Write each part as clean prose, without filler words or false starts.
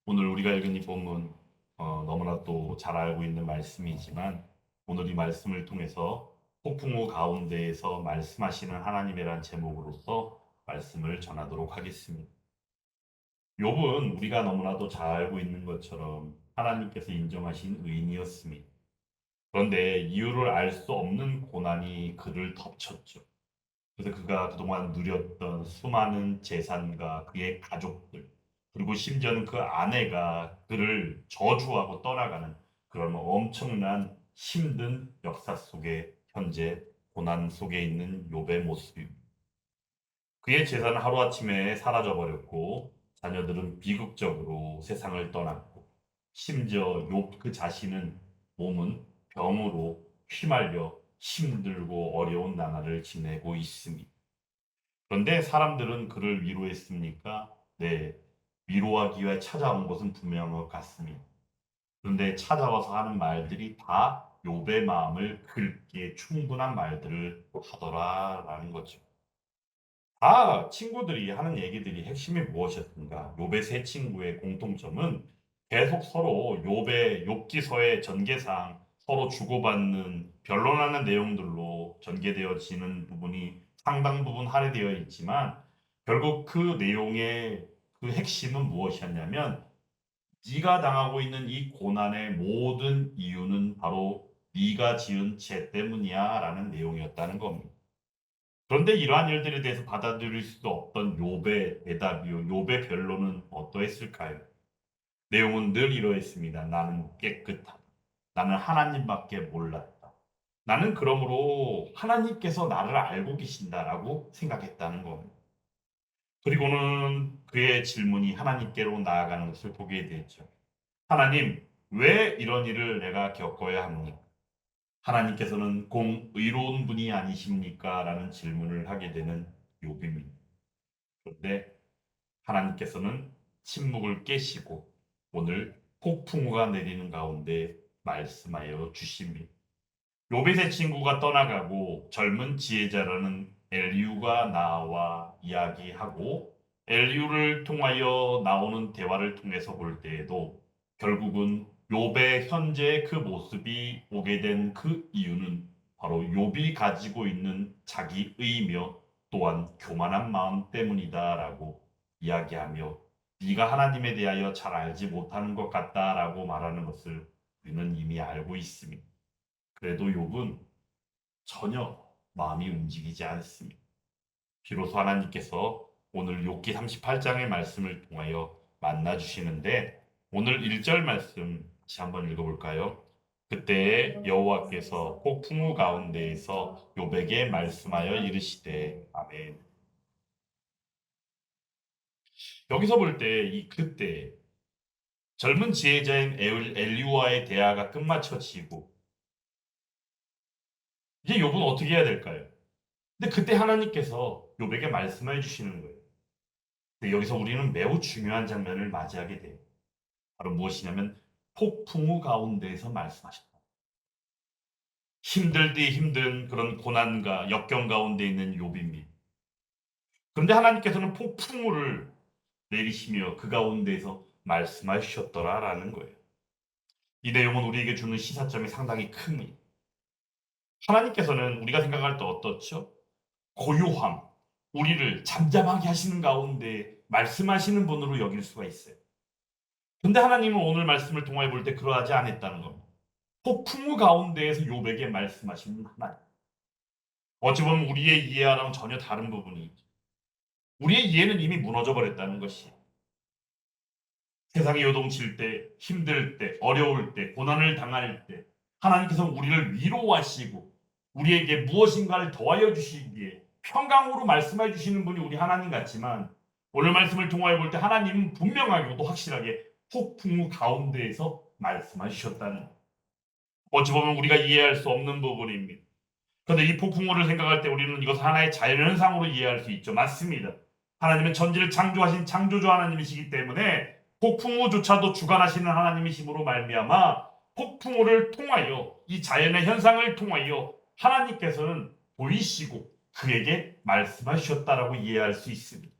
오늘 우리가 읽은 이 본문 너무나 또 잘 알고 있는 말씀이지만 오늘 이 말씀을 통해서 폭풍우 가운데에서 말씀하시는 하나님이란 제목으로서 말씀을 전하도록 하겠습니다. 욥은 우리가 너무나도 잘 알고 있는 것처럼 하나님께서 인정하신 의인이었습니다. 그런데 이유를 알 수 없는 고난이 그를 덮쳤죠. 그래서 그가 그동안 누렸던 수많은 재산과 그의 가족들, 그리고 심지어는 그 아내가 그를 저주하고 떠나가는 그런 엄청난 힘든 역사 속에 현재 고난 속에 있는 욥의 모습입니다. 그의 재산은 하루아침에 사라져 버렸고 자녀들은 비극적으로 세상을 떠났고 심지어 욥 그 자신은 몸은 병으로 휘말려 힘들고 어려운 나날을 지내고 있습니다. 그런데 사람들은 그를 위로했습니까? 네. 위로하기 위해 찾아온 것은 분명한 것 같습니다. 그런데 찾아와서 하는 말들이 다 욥의 마음을 긁기에 충분한 말들을 하더라라는 거죠. 친구들이 하는 얘기들이 핵심이 무엇이었던가? 욥의 세 친구의 공통점은 계속 서로 욥의 욥기서의 전개상 서로 주고받는 변론하는 내용들로 전개되어지는 부분이 상당 부분 할애되어 있지만 결국 그 내용의 그 핵심은 무엇이었냐면 네가 당하고 있는 이 고난의 모든 이유는 바로 네가 지은 죄 때문이야라는 내용이었다는 겁니다. 그런데 이러한 일들에 대해서 받아들일 수 없던 욥의 대답이요. 욥의 변론은 어떠했을까요? 내용은 늘 이러했습니다. 나는 깨끗하다. 나는 하나님밖에 몰랐다. 나는 그러므로 하나님께서 나를 알고 계신다라고 생각했다는 겁니다. 그리고는 그의 질문이 하나님께로 나아가는 것을 보게 되죠. 하나님, 왜 이런 일을 내가 겪어야 합니까? 하나님께서는 공의로운 분이 아니십니까? 라는 질문을 하게 되는 욥입니다. 그런데 하나님께서는 침묵을 깨시고 오늘 폭풍우가 내리는 가운데 말씀하여 주십니다. 욥의 세 친구가 떠나가고 젊은 지혜자라는 엘리우가 나와 이야기하고 엘리우를 통하여 나오는 대화를 통해서 볼 때에도 결국은 욥의 현재의 그 모습이 오게 된 그 이유는 바로 욥이 가지고 있는 자기의며 또한 교만한 마음 때문이다라고 이야기하며 네가 하나님에 대하여 잘 알지 못하는 것 같다라고 말하는 것을 우리는 이미 알고 있습니다. 그래도 욥은 전혀 마음이 움직이지 않습니다. 비로소 하나님께서 오늘 욥기 38장의 말씀을 통하여 만나 주시는데 오늘 1절 말씀 다시 한번 읽어볼까요? 그때 여호와께서 폭풍우 가운데에서 욥에게 말씀하여 이르시되 아멘. 여기서 볼 때 이 그때 젊은 지혜자인 엘리우와의 대화가 끝마쳐지고 이제 욥은 어떻게 해야 될까요? 근데 그때 하나님께서 욥에게 말씀해 주시는 거예요. 근데 여기서 우리는 매우 중요한 장면을 맞이하게 돼요. 바로 무엇이냐면 폭풍우 가운데에서 말씀하셨다. 힘들디 힘든 그런 고난과 역경 가운데 있는 욥입니다. 그런데 하나님께서는 폭풍우를 내리시며 그 가운데에서 말씀하셨더라라는 거예요. 이 내용은 우리에게 주는 시사점이 상당히 큽니다. 하나님께서는 우리가 생각할 때 어떻죠? 고요함, 우리를 잠잠하게 하시는 가운데 말씀하시는 분으로 여길 수가 있어요. 근데 하나님은 오늘 말씀을 통해 볼 때 그러하지 않았다는 겁니다. 폭풍우 가운데에서 욥에게 말씀하시는 하나님. 어찌 보면 우리의 이해와는 전혀 다른 부분이 있죠. 우리의 이해는 이미 무너져 버렸다는 것이. 세상이 요동칠 때, 힘들 때, 어려울 때, 고난을 당할 때 하나님께서 우리를 위로하시고 우리에게 무엇인가를 더하여 주시기에 평강으로 말씀해 주시는 분이 우리 하나님 같지만 오늘 말씀을 통하여 볼 때 하나님은 분명하게도 확실하게 폭풍우 가운데에서 말씀하셨다는 어찌 보면 우리가 이해할 수 없는 부분입니다. 그런데 이 폭풍우를 생각할 때 우리는 이것을 하나의 자연현상으로 이해할 수 있죠. 맞습니다. 하나님은 천지를 창조하신 창조주 하나님이시기 때문에 폭풍우조차도 주관하시는 하나님이심으로 말미암아 폭풍우를 통하여 이 자연의 현상을 통하여 하나님께서는 보이시고 그에게 말씀하셨다라고 이해할 수 있습니다.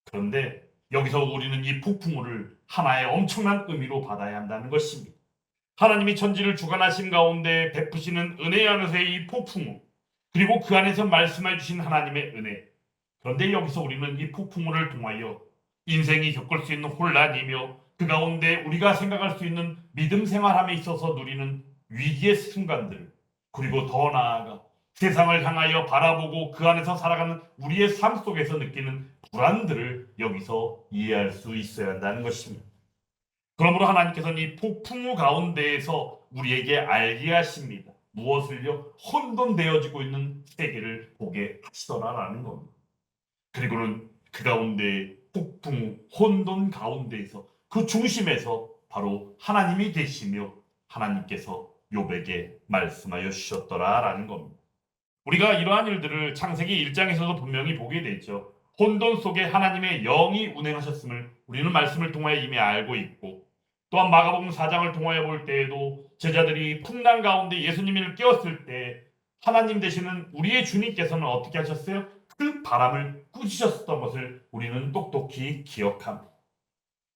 그런데 여기서 우리는 이 폭풍우를 하나의 엄청난 의미로 받아야 한다는 것입니다. 하나님이 천지를 주관하신 가운데 베푸시는 은혜 안에서의 이 폭풍우, 그리고 그 안에서 말씀해 주신 하나님의 은혜. 그런데 여기서 우리는 이 폭풍우를 통하여 인생이 겪을 수 있는 혼란이며 그 가운데 우리가 생각할 수 있는 믿음 생활함에 있어서 누리는 위기의 순간들, 그리고 더 나아가 세상을 향하여 바라보고 그 안에서 살아가는 우리의 삶 속에서 느끼는 불안들을 여기서 이해할 수 있어야 한다는 것입니다. 그러므로 하나님께서는 이 폭풍우 가운데에서 우리에게 알게 하십니다. 무엇을요? 혼돈되어지고 있는 세계를 보게 하시더라라는 겁니다. 그리고는 그 가운데 폭풍, 혼돈 가운데에서 그 중심에서 바로 하나님이 계시며 하나님께서 욥에게 말씀하여 주셨더라라는 겁니다. 우리가 이러한 일들을 창세기 1장에서도 분명히 보게 되죠. 혼돈 속에 하나님의 영이 운행하셨음을 우리는 말씀을 통하여 이미 알고 있고, 또한 마가복음 4장을 통하여 볼 때에도 제자들이 풍랑 가운데 예수님을 깨웠을 때 하나님 되시는 우리의 주님께서는 어떻게 하셨어요? 그 바람을 꾸짖으셨던 것을 우리는 똑똑히 기억합니다.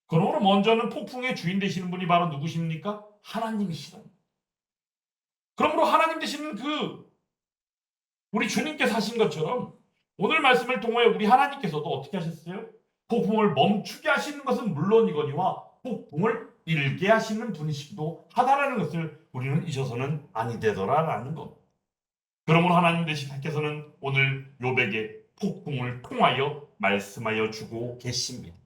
그러므로 먼저는 폭풍의 주인 되시는 분이 바로 누구십니까? 하나님이시다. 그러므로 하나님 되시는 그 우리 주님께서 하신 것처럼 오늘 말씀을 통하여 우리 하나님께서도 어떻게 하셨어요? 폭풍을 멈추게 하시는 것은 물론이거니와 폭풍을 일게 하시는 분이시기도 하다라는 것을 우리는 잊어서는 아니 되더라라는 것. 그러므로 하나님 되신 하나님께서는 오늘 욥에게 폭풍을 통하여 말씀하여 주고 계십니다.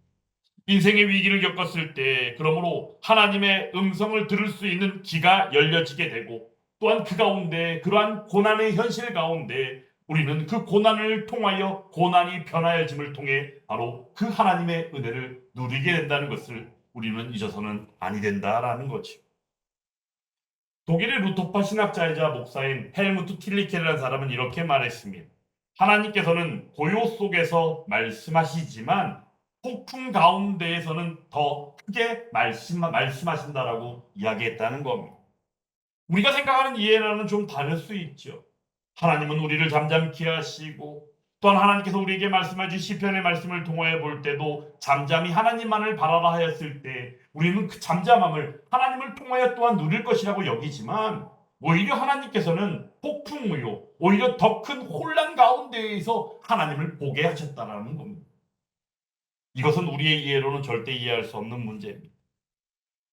인생의 위기를 겪었을 때 그러므로 하나님의 음성을 들을 수 있는 귀가 열려지게 되고, 또한 그 가운데 그러한 고난의 현실 가운데 우리는 그 고난을 통하여 고난이 변하여짐을 통해 바로 그 하나님의 은혜를 누리게 된다는 것을 우리는 잊어서는 아니 된다라는 거죠. 독일의 루터파 신학자이자 목사인 헬무트 틸리케라는 사람은 이렇게 말했습니다. 하나님께서는 고요 속에서 말씀하시지만 폭풍 가운데에서는 더 크게 말씀하신다라고 이야기했다는 겁니다. 우리가 생각하는 이해와는 좀 다를 수 있죠. 하나님은 우리를 잠잠케 하시고, 또한 하나님께서 우리에게 말씀하신 시편의 말씀을 통하여 볼 때도 잠잠히 하나님만을 바라라 하였을 때 우리는 그 잠잠함을 하나님을 통하여 또한 누릴 것이라고 여기지만, 오히려 하나님께서는 폭풍우요, 오히려 더 큰 혼란 가운데에서 하나님을 보게 하셨다라는 겁니다. 이것은 우리의 이해로는 절대 이해할 수 없는 문제입니다.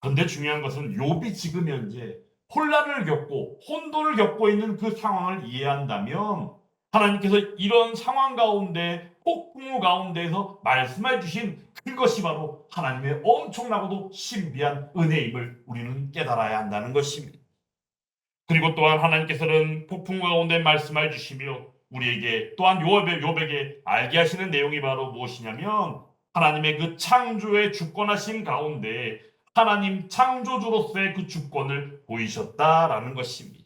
그런데 중요한 것은 욥이 지금 현재 혼란을 겪고 혼돈을 겪고 있는 그 상황을 이해한다면 하나님께서 이런 상황 가운데 폭풍우 가운데에서 말씀해 주신 그것이 바로 하나님의 엄청나고도 신비한 은혜임을 우리는 깨달아야 한다는 것입니다. 그리고 또한 하나님께서는 폭풍 가운데 말씀해 주시며 우리에게 또한 욥에게 알게 하시는 내용이 바로 무엇이냐면, 하나님의 그 창조의 주권하신 가운데 하나님 창조주로서의 그 주권을 보이셨다라는 것입니다.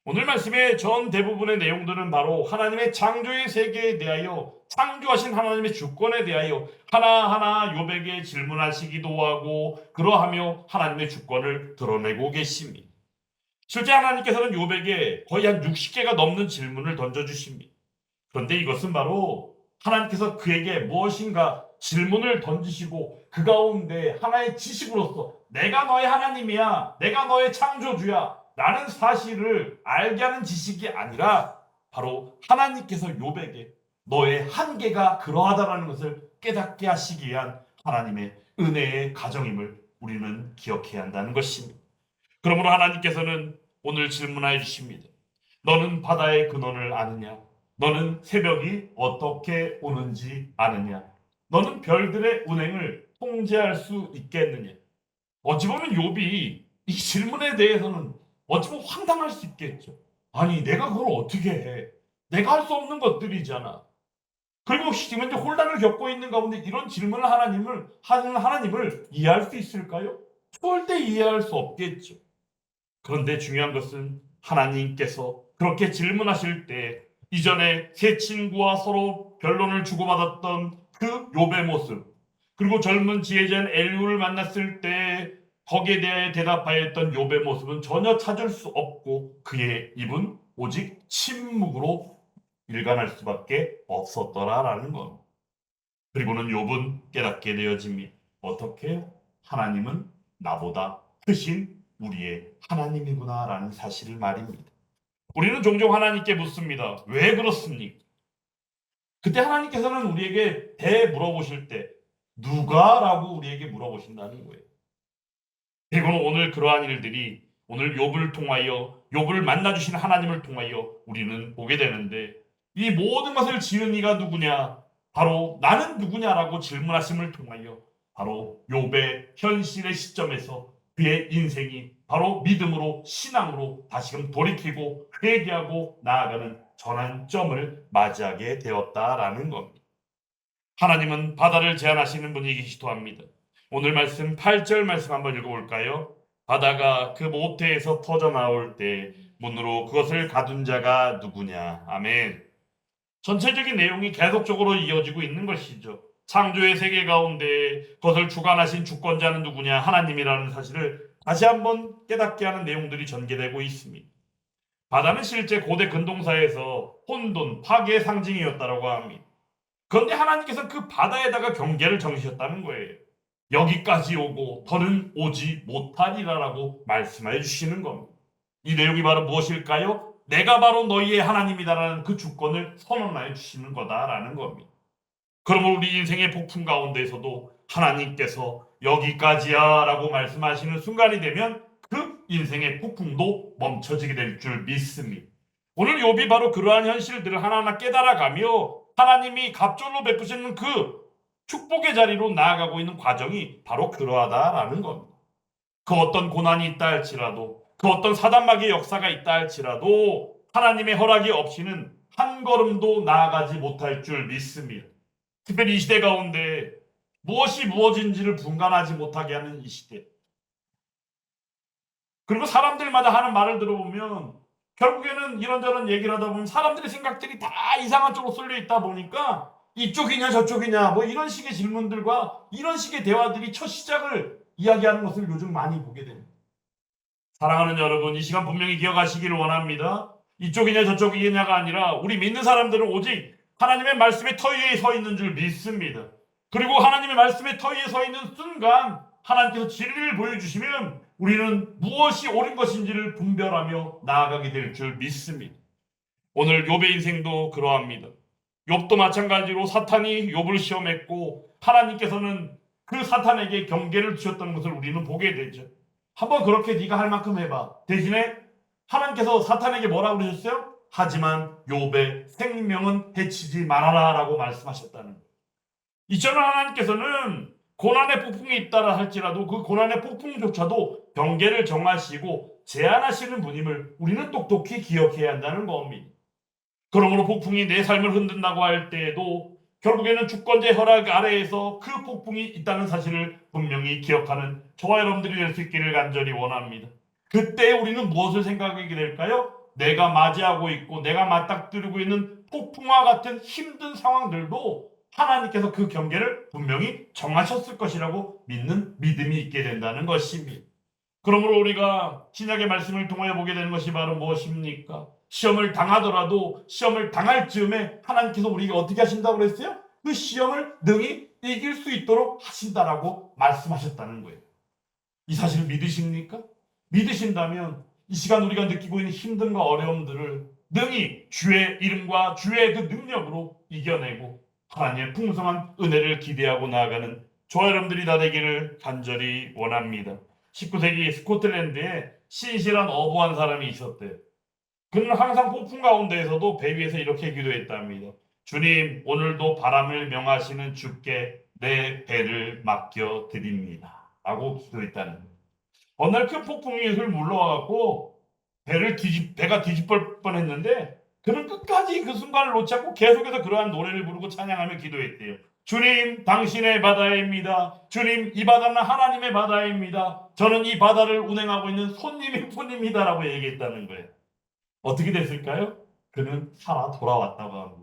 오늘 말씀의 전 대부분의 내용들은 바로 하나님의 창조의 세계에 대하여, 창조하신 하나님의 주권에 대하여 하나하나 욥에게 질문하시기도 하고 그러하며 하나님의 주권을 드러내고 계십니다. 실제 하나님께서는 욥에게 거의 한 60개가 넘는 질문을 던져주십니다. 그런데 이것은 바로 하나님께서 그에게 무엇인가 질문을 던지시고 그 가운데 하나의 지식으로서 내가 너의 하나님이야, 내가 너의 창조주야 라는 사실을 알게 하는 지식이 아니라 바로 하나님께서 욥에게 너의 한계가 그러하다라는 것을 깨닫게 하시기 위한 하나님의 은혜의 가정임을 우리는 기억해야 한다는 것입니다. 그러므로 하나님께서는 오늘 질문하여 주십니다. 너는 바다의 근원을 아느냐? 너는 새벽이 어떻게 오는지 아느냐? 너는 별들의 운행을 통제할 수 있겠느냐? 어찌 보면 욥이 이 질문에 대해서는 어찌 보면 황당할 수 있겠죠. 아니, 내가 그걸 어떻게 해? 내가 할 수 없는 것들이잖아. 그리고 지금 현재 혼란을 겪고 있는 가운데 이런 질문을 하는 하나님을 이해할 수 있을까요? 절대 이해할 수 없겠죠. 그런데 중요한 것은 하나님께서 그렇게 질문하실 때 이전에 세 친구와 서로 변론을 주고받았던 그 욥의 모습, 그리고 젊은 지혜자인 엘리후를 만났을 때 거기에 대해 대답하였던 욥의 모습은 전혀 찾을 수 없고 그의 입은 오직 침묵으로 일관할 수밖에 없었더라라는 것. 그리고는 욥은 깨닫게 되어집니다. 어떻게요? 하나님은 나보다 크신 우리의 하나님이구나라는 사실을 말입니다. 우리는 종종 하나님께 묻습니다. 왜 그렇습니까? 그때 하나님께서는 우리에게 물어보실 때 누가? 라고 우리에게 물어보신다는 거예요. 그리고는 오늘 그러한 일들이 오늘 욥을 통하여 욥을 만나주신 하나님을 통하여 우리는 보게 되는데 이 모든 것을 지은 이가 누구냐? 바로 나는 누구냐라고 질문하심을 통하여 바로 욥의 현실의 시점에서 그의 인생이 바로 믿음으로 신앙으로 다시금 돌이키고 회개하고 나아가는 전환점을 맞이하게 되었다라는 겁니다. 하나님은 바다를 제한하시는 분이 계시기도 합니다. 오늘 말씀 8절 말씀 한번 읽어볼까요? 바다가 그 모태에서 터져 나올 때 문으로 그것을 가둔 자가 누구냐. 아멘. 전체적인 내용이 계속적으로 이어지고 있는 것이죠. 창조의 세계 가운데 그것을 주관하신 주권자는 누구냐. 하나님이라는 사실을 다시 한번 깨닫게 하는 내용들이 전개되고 있습니다. 바다는 실제 고대 근동사에서 혼돈, 파괴의 상징이었다고 합니다. 그런데 하나님께서 그 바다에다가 경계를 정하셨다는 거예요. 여기까지 오고 더는 오지 못하리라라고 말씀해 주시는 겁니다. 이 내용이 바로 무엇일까요? 내가 바로 너희의 하나님이다라는 그 주권을 선언해 주시는 거다라는 겁니다. 그러면 우리 인생의 폭풍 가운데에서도 하나님께서 여기까지야 라고 말씀하시는 순간이 되면 그 인생의 폭풍도 멈춰지게 될 줄 믿습니다. 오늘 욥이 바로 그러한 현실들을 하나하나 깨달아가며 하나님이 갑절로 베푸시는 그 축복의 자리로 나아가고 있는 과정이 바로 그러하다라는 겁니다. 그 어떤 고난이 있다 할지라도 그 어떤 사단마귀의 역사가 있다 할지라도 하나님의 허락이 없이는 한 걸음도 나아가지 못할 줄 믿습니다. 특별히 이 시대 가운데 무엇이 무엇인지를 분간하지 못하게 하는 이 시대. 그리고 사람들마다 하는 말을 들어보면 결국에는 이런저런 얘기를 하다 보면 사람들의 생각들이 다 이상한 쪽으로 쏠려 있다 보니까 이쪽이냐 저쪽이냐 뭐 이런 식의 질문들과 이런 식의 대화들이 첫 시작을 이야기하는 것을 요즘 많이 보게 됩니다. 사랑하는 여러분, 이 시간 분명히 기억하시기를 원합니다. 이쪽이냐 저쪽이냐가 아니라 우리 믿는 사람들은 오직 하나님의 말씀의 터 위에 서 있는 줄 믿습니다. 그리고 하나님의 말씀의 터 위에 서 있는 순간 하나님께서 진리를 보여주시면 우리는 무엇이 옳은 것인지를 분별하며 나아가게 될 줄 믿습니다. 오늘 욥의 인생도 그러합니다. 욥도 마찬가지로 사탄이 욥을 시험했고 하나님께서는 그 사탄에게 경계를 주셨던 것을 우리는 보게 되죠. 한번 그렇게 네가 할 만큼 해봐. 대신에 하나님께서 사탄에게 뭐라고 그러셨어요? 하지만 욥의 생명은 해치지 말아라 라고 말씀하셨다는 거예요. 이처럼 하나님께서는 고난의 폭풍이 있다라 할지라도 그 고난의 폭풍조차도 경계를 정하시고 제한하시는 분임을 우리는 똑똑히 기억해야 한다는 겁니다. 그러므로 폭풍이 내 삶을 흔든다고 할 때에도 결국에는 주권자의 허락 아래에서 그 폭풍이 있다는 사실을 분명히 기억하는 저와 여러분들이 될 수 있기를 간절히 원합니다. 그때 우리는 무엇을 생각하게 될까요? 내가 맞이하고 있고 내가 맞닥뜨리고 있는 폭풍과 같은 힘든 상황들도 하나님께서 그 경계를 분명히 정하셨을 것이라고 믿는 믿음이 있게 된다는 것입니다. 그러므로 우리가 신약의 말씀을 통하여 보게 되는 것이 바로 무엇입니까? 시험을 당하더라도 시험을 당할 즈음에 하나님께서 우리에게 어떻게 하신다고 그랬어요? 그 시험을 능히 이길 수 있도록 하신다라고 말씀하셨다는 거예요. 이 사실을 믿으십니까? 믿으신다면 이 시간 우리가 느끼고 있는 힘듦과 어려움들을 능히 주의 이름과 주의 그 능력으로 이겨내고 하나님의 풍성한 은혜를 기대하고 나아가는 저와 여러분들이 다 되기를 간절히 원합니다. 19세기 스코틀랜드에 신실한 어부한 사람이 있었대요. 그는 항상 폭풍 가운데에서도 배 위에서 이렇게 기도했답니다. 주님, 오늘도 바람을 명하시는 주께 내 배를 맡겨드립니다. 라고 기도했다는 거예요. 어느 날 큰 폭풍이 물러와갖고 배가 뒤집을 뻔했는데 그는 끝까지 그 순간을 놓지 않고 계속해서 그러한 노래를 부르고 찬양하며 기도했대요. 주님, 당신의 바다입니다. 주님, 이 바다는 하나님의 바다입니다. 저는 이 바다를 운행하고 있는 손님일 뿐입니다라고 얘기했다는 거예요. 어떻게 됐을까요? 그는 살아 돌아왔다고 합니다.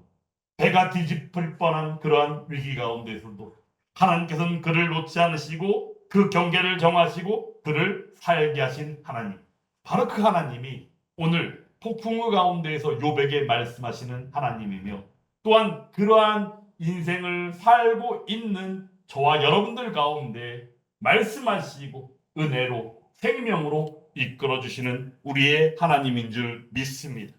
배가 뒤집힐 뻔한 그러한 위기 가운데서도 하나님께서는 그를 놓지 않으시고 그 경계를 정하시고 그를 살게 하신 하나님. 바로 그 하나님이 오늘 폭풍의 가운데에서 욥에게 말씀하시는 하나님이며 또한 그러한 인생을 살고 있는 저와 여러분들 가운데 말씀하시고 은혜로 생명으로 이끌어 주시는 우리의 하나님인 줄 믿습니다.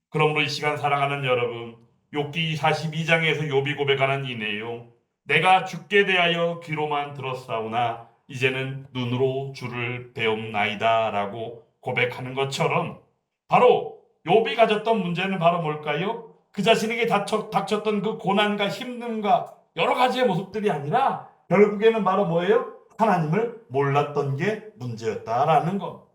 그러므로 이 시간 사랑하는 여러분, 욥기 42장에서 욥이 고백하는 이 내용, 내가 주께 대하여 귀로만 들었사오나 이제는 눈으로 주를 배움나이다라고 고백하는 것처럼, 바로 욥이 가졌던 문제는 바로 뭘까요? 그 자신에게 닥쳤던 그 고난과 힘듦과 여러 가지의 모습들이 아니라 결국에는 바로 뭐예요? 하나님을 몰랐던 게 문제였다라는 것.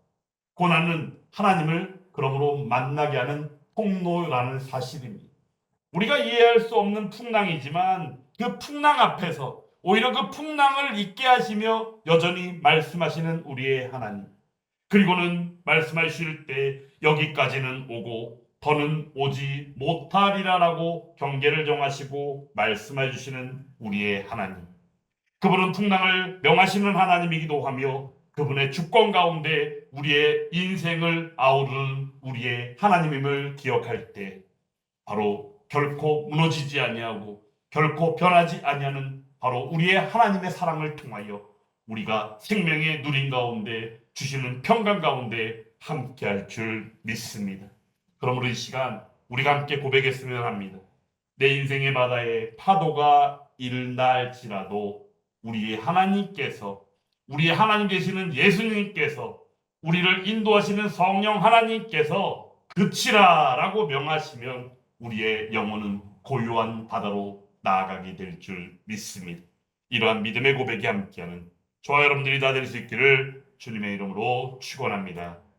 고난은 하나님을 그러므로 만나게 하는 통로라는 사실입니다. 우리가 이해할 수 없는 풍랑이지만 그 풍랑 앞에서 오히려 그 풍랑을 잊게 하시며 여전히 말씀하시는 우리의 하나님. 그리고는 말씀하실 때 여기까지는 오고 더는 오지 못하리라라고 경계를 정하시고 말씀해 주시는 우리의 하나님. 그분은 풍랑을 명하시는 하나님이기도 하며 그분의 주권 가운데 우리의 인생을 아우르는 우리의 하나님임을 기억할 때 바로 결코 무너지지 아니하고 결코 변하지 아니하는 바로 우리의 하나님의 사랑을 통하여 우리가 생명의 누림 가운데 주시는 평강 가운데 함께할 줄 믿습니다. 그러므로 이 시간 우리가 함께 고백했으면 합니다. 내 인생의 바다에 파도가 일날지라도 우리의 하나님께서, 우리의 하나님 되시는 예수님께서, 우리를 인도하시는 성령 하나님께서 그치라라고 명하시면 우리의 영혼은 고요한 바다로 나아가게 될 줄 믿습니다. 이러한 믿음의 고백이 함께하는 저와 여러분들이 다 될 수 있기를 주님의 이름으로 축원합니다.